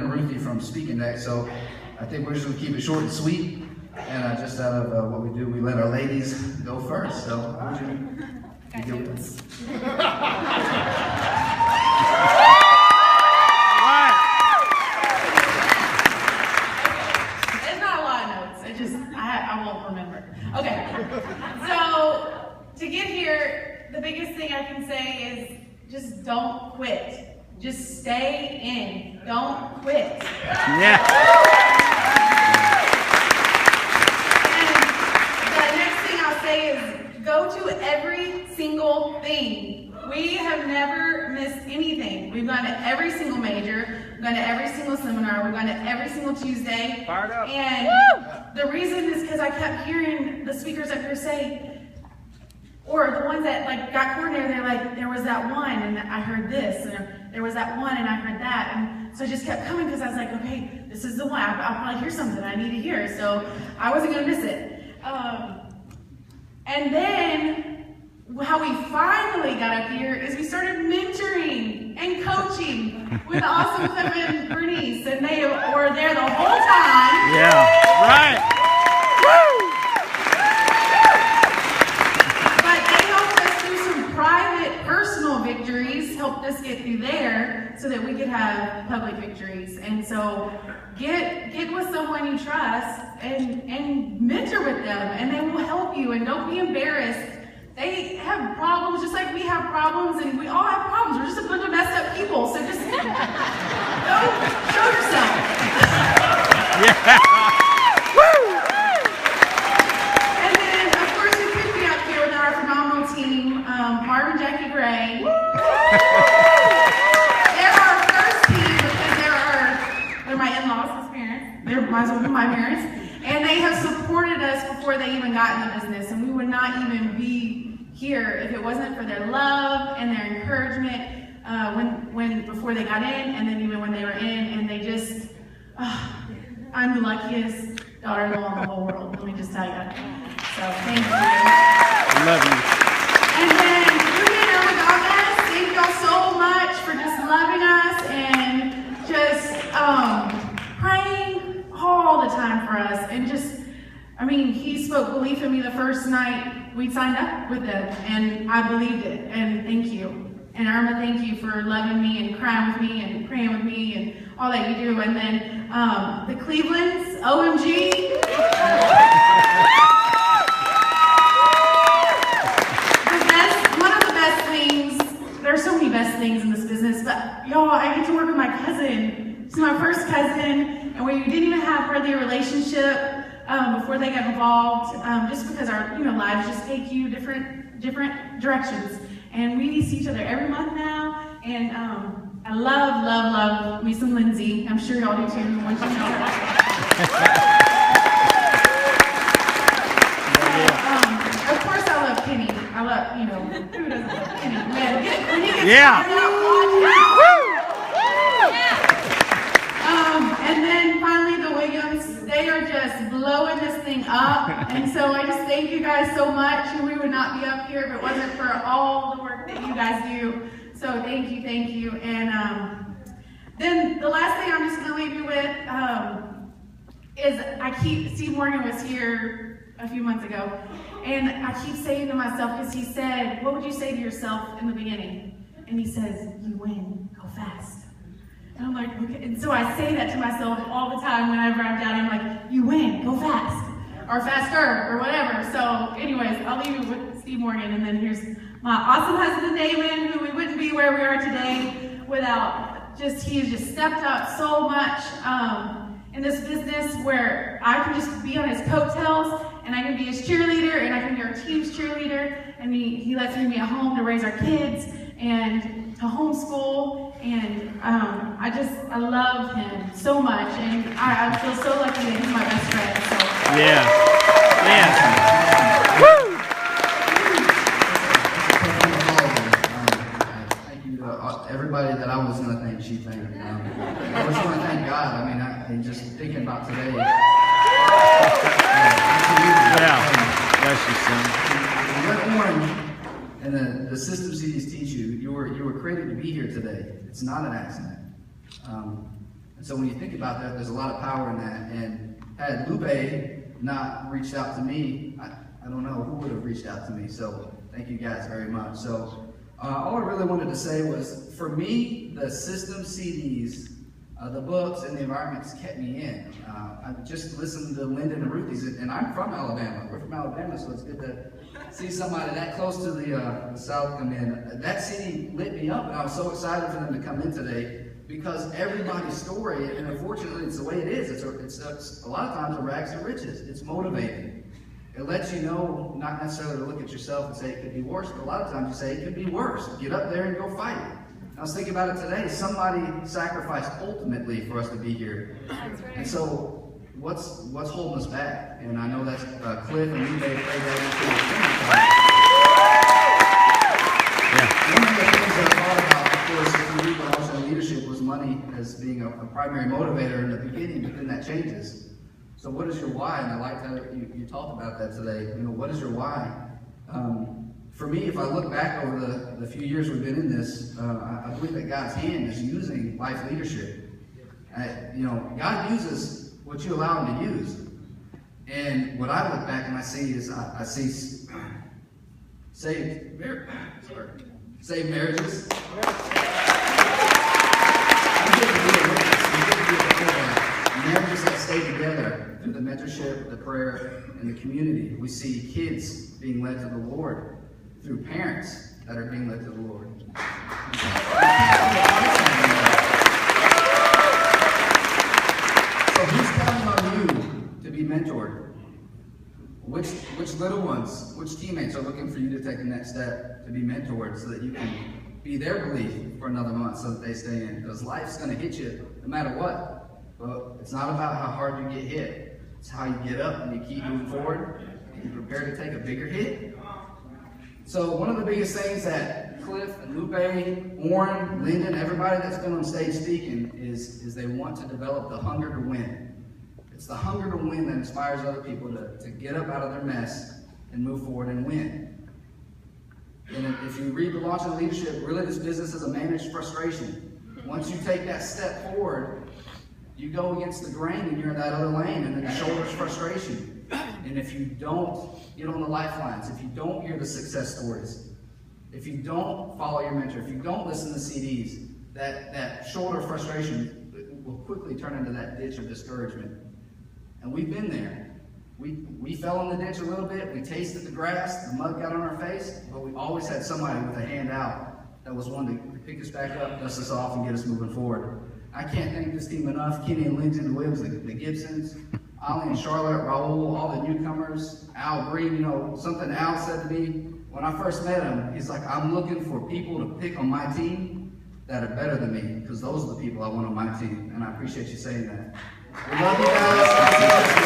and Ruthie from speaking next, so I think we're just going to keep it short and sweet. And just out of what we do, we let our ladies go first. So, how would you deal with this? It's not a lot of notes. I won't remember. Okay. So, to get here, the biggest thing I can say is just don't quit. Just stay in. Don't quit. Yeah. Go to every single thing. We have never missed anything. We've gone to every single major, we've gone to every single seminar, we've gone to every single Tuesday. Fired up. And the reason is because I kept hearing the speakers up here say, or the ones that like got coordinated, they're like, there was that one and I heard this, and there was that one and I heard that. And so I just kept coming because I was like, okay, this is the one. I'll probably hear something I need to hear. So I wasn't going to miss it. And then, how we finally got up here is we started mentoring and coaching with awesome Cliff and Bernice, and they were there the whole time. Yeah, right. Woo! But they helped us through some private, personal victories, helped us get through there so that we could have public victories. And so, get with someone you trust and mentor with them, and they will help you, and don't be embarrassed. They have problems just like we have problems, and we all have problems. We're just a bunch of messed up people, so just go show yourself. Yeah. Woo! And then, of course, we could be up here with our phenomenal team, Marvin, Jackie Gray. They're our first team because they're my in-laws, his parents. They're my parents. And they have supported us before they even got in the business, and we would not even be here if it wasn't for their love and their encouragement before they got in, and then even when they were in, and they just, I'm the luckiest daughter-in-law in the whole world, let me just tell you. So thank you. I love you. And then Ruby and Ermagogas, thank y'all so much for just loving us and just praying all the time for us, and just, I mean, he spoke belief in me the first night we signed up with them, and I believed it, and thank you. And Irma, thank you for loving me and crying with me and praying with me and all that you do. And then the Clevelands, OMG. One of the best things, there are so many best things in this business, but y'all, I get to work with my cousin. She's my first cousin, and we didn't even have hardly a relationship before they got involved, just because our lives just take you different directions. And we see each other every month now, and I love me some Lindsay. I'm sure y'all do too, once you know her. Of course I love Kenny. I love, who doesn't love Kenny? Man, when he gets started out, and then finally the Williams, they are just blowing this thing up. And so I just thank you guys so much. And we would not be up here if it wasn't for all the work that you guys do. So thank you. And then the last thing I'm just going to leave you with is Steve Morgan was here a few months ago. And I keep saying to myself, because he said, what would you say to yourself in the beginning? And he says, you win, go fast. And I'm like, okay. And so I say that to myself all the time whenever I'm down. I'm like, you win, go fast, or faster, or whatever. So anyways, I'll leave you with Steve Morgan, and then here's my awesome husband, Damon, who we wouldn't be where we are today without he has just stepped up so much in this business, where I can just be on his coattails, and I can be his cheerleader, and I can be our team's cheerleader, and he lets me be at home to raise our kids, and to homeschool, and I love him so much, and I feel so lucky that he's my best friend. So. Yeah. Woo! Thank you to everybody that I was going to thank. She thanked. I was going to thank God. I mean, just thinking about today. Bless you, son. You're born. And the systems he teach you, you were created to be here today. It's not an accident. And so when you think about that, there's a lot of power in that. And had Lupe not reached out to me, I don't know who would have reached out to me. So thank you guys very much. So all I really wanted to say was, for me, the system CDs, the books and the environments kept me in. I just listened to Lyndon and Ruthie's, and I'm from Alabama. We're from Alabama, so it's good to see somebody that close to the South come in. That CD lit me up, and I was so excited for them to come in today, because everybody's story, and unfortunately it's the way it is, it's a lot of times a rags to riches. It's motivating. It lets you know not necessarily to look at yourself and say it could be worse, but a lot of times you say it could be worse. Get up there and go fight it. I was thinking about it today. Somebody sacrificed ultimately for us to be here. That's right. And so what's holding us back? And I know that's Cliff and you may pray that into the One of the things that I thought about, of course, if you read the Launch and Leadership, was money as being a primary motivator in the beginning, but then that changes. So what is your why? And I like how you talked about that today. You know, what is your why? For me, if I look back over the few years we've been in this, I believe that God's hand is using life leadership. You know, God uses what you allow Him to use. And what I look back and I see is, I see saved marriages. Marriages that stay together through the mentorship, the prayer, and the community. We see kids being led to the Lord through parents that are being led to the Lord. So who's counting on you to be mentored? Which little ones, which teammates are looking for you to take the next step to be mentored so that you can be their belief for another month so that they stay in? Because life's going to hit you no matter what. But it's not about how hard you get hit. It's how you get up and you keep moving forward and you prepare to take a bigger hit. So one of the biggest things that Cliff and Lupe, Warren, Lyndon, everybody that's been on stage speaking is they want to develop the hunger to win. It's the hunger to win that inspires other people to get up out of their mess and move forward and win. And if you read the Launch of Leadership, really this business is a managed frustration. Once you take that step forward, you go against the grain and you're in that other lane, and then the shoulder's frustration. And if you don't get on the lifelines, if you don't hear the success stories, if you don't follow your mentor, if you don't listen to CDs, that shoulder frustration will quickly turn into that ditch of discouragement. And we've been there. We fell in the ditch a little bit, we tasted the grass, the mud got on our face, but we always had somebody with a hand out that was willing to pick us back up, dust us off, and get us moving forward. I can't thank this team enough. Kenny and Lindsay and Williams, the Gibsons, Ollie and Charlotte, Raul, all the newcomers, Al Green. You know, something Al said to me when I first met him, he's like, I'm looking for people to pick on my team that are better than me, because those are the people I want on my team. And I appreciate you saying that. We love you guys.